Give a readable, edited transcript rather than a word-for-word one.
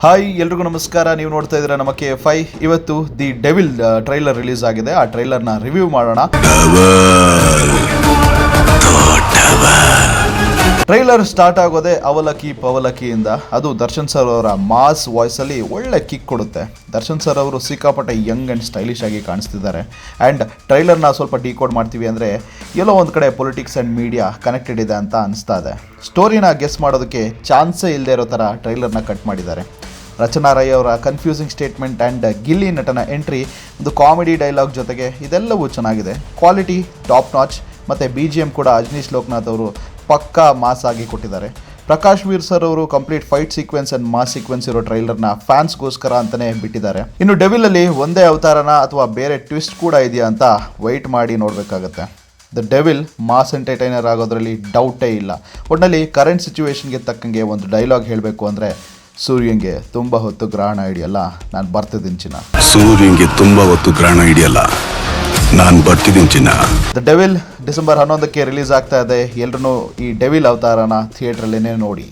Hi ಎಲ್ರಿಗೂ ನಮಸ್ಕಾರ. ನೀವು ನೋಡ್ತಾ ಇದ್ದೀರಾ ನಮ್ಮ KFI. ಇವತ್ತು ದಿ ಡೆವಿಲ್ ಟ್ರೈಲರ್ ರಿಲೀಸ್ ಆಗಿದೆ. ಆ ಟ್ರೈಲರ್ನ ರಿವ್ಯೂ ಮಾಡೋಣ. ಟ್ರೈಲರ್ ಸ್ಟಾರ್ಟ್ ಆಗೋದೇ ಅವಲಕ್ಕಿ ಪವಲಕ್ಕಿಯಿಂದ. ಅದು ದರ್ಶನ್ ಸರ್ ಅವರ ಮಾಸ್ ವಾಯ್ಸಲ್ಲಿ ಒಳ್ಳೆ ಕಿಕ್ ಕೊಡುತ್ತೆ. ದರ್ಶನ್ ಸರ್ ಅವರು ಸಿಕ್ಕಾಪಟ್ಟೆ ಯಂಗ್ ಆ್ಯಂಡ್ ಸ್ಟೈಲಿಶ್ ಆಗಿ ಕಾಣಿಸ್ತಿದ್ದಾರೆ. ಆ್ಯಂಡ್ ಟ್ರೈಲರ್ನ ಸ್ವಲ್ಪ ಡಿಕೋಡ್ ಮಾಡ್ತೀವಿ ಅಂದರೆ ಎಲ್ಲೋ ಒಂದು ಕಡೆ ಪೊಲಿಟಿಕ್ಸ್ ಆ್ಯಂಡ್ ಮೀಡಿಯಾ ಕನೆಕ್ಟೆಡ್ ಇದೆ ಅಂತ ಅನಿಸ್ತಾ ಇದೆ. ಸ್ಟೋರಿನ ಗೆಸ್ ಮಾಡೋದಕ್ಕೆ ಚಾನ್ಸೇ ಇಲ್ಲದೆ ಇರೋ ಥರ ಟ್ರೈಲರ್ನ ಕಟ್ ಮಾಡಿದ್ದಾರೆ. ರಚನಾ ರೈ ಅವರ ಕನ್ಫ್ಯೂಸಿಂಗ್ ಸ್ಟೇಟ್ಮೆಂಟ್ ಆ್ಯಂಡ್ ಗಿಲ್ಲಿ ನಟನ ಎಂಟ್ರಿ, ಒಂದು ಕಾಮಿಡಿ ಡೈಲಾಗ್ ಜೊತೆಗೆ ಇದೆಲ್ಲವೂ ಚೆನ್ನಾಗಿದೆ. ಕ್ವಾಲಿಟಿ ಟಾಪ್ ನಾಚ್ ಮತ್ತು BGM ಕೂಡ ಅಜನೀಶ್ ಲೋಕನಾಥ್ ಅವರು ಪಕ್ಕಾ ಮಾಸ್ ಆಗಿ ಕೊಟ್ಟಿದ್ದಾರೆ. ಪ್ರಕಾಶ್ ವೀರ್ ಸರ್ ಅವರು complete fight sequence and mass sequence ಇರೋ ಟ್ರೈಲರ್ನ ಫ್ಯಾನ್ಸ್ಗೋಸ್ಕರ ಅಂತಲೇ ಬಿಟ್ಟಿದ್ದಾರೆ. ಇನ್ನು ಡೆವಿಲಲ್ಲಿ ಒಂದೇ ಅವತಾರನ ಅಥವಾ ಬೇರೆ ಟ್ವಿಸ್ಟ್ ಕೂಡ ಇದೆಯಾ ಅಂತ ವೆಯ್ಟ್ ಮಾಡಿ ನೋಡಬೇಕಾಗತ್ತೆ. ದ ಡೆವಿಲ್ ಮಾಸ್ ಎಂಟರ್ಟೈನರ್ ಆಗೋದ್ರಲ್ಲಿ ಡೌಟೇ ಇಲ್ಲ. ಒಟ್ಟಿನಲ್ಲಿ ಕರೆಂಟ್ ಸಿಚುವೇಶನ್ಗೆ ತಕ್ಕಂಗೆ ಒಂದು ಡೈಲಾಗ್ ಹೇಳಬೇಕು ಅಂದರೆ, ಸೂರ್ಯಂಗೆ ತುಂಬ ಹೊತ್ತು ಗ್ರಹಣ ಹಿಡಿಯಲ್ಲ, ನಾನು ಬರ್ತಿದ್ದೀನಿ ಚಿನ್ನ. ಸೂರ್ಯಂಗೆ ತುಂಬ ಹೊತ್ತು ಗ್ರಹಣ ಹಿಡಿಯಲ್ಲ, ನಾನು ಬರ್ತಿದ್ದೀನಿ ಚಿನ್ನ. ದ ಡೆವಿಲ್ ಡಿಸೆಂಬರ್ 11ಕ್ಕೆ ರಿಲೀಸ್ ಆಗ್ತಾ ಇದೆ. ಎಲ್ಲರೂ ಈ ಡೆವಿಲ್ ಅವತಾರನ ಥಿಯೇಟ್ರಲ್ಲೇ ನೋಡಿ.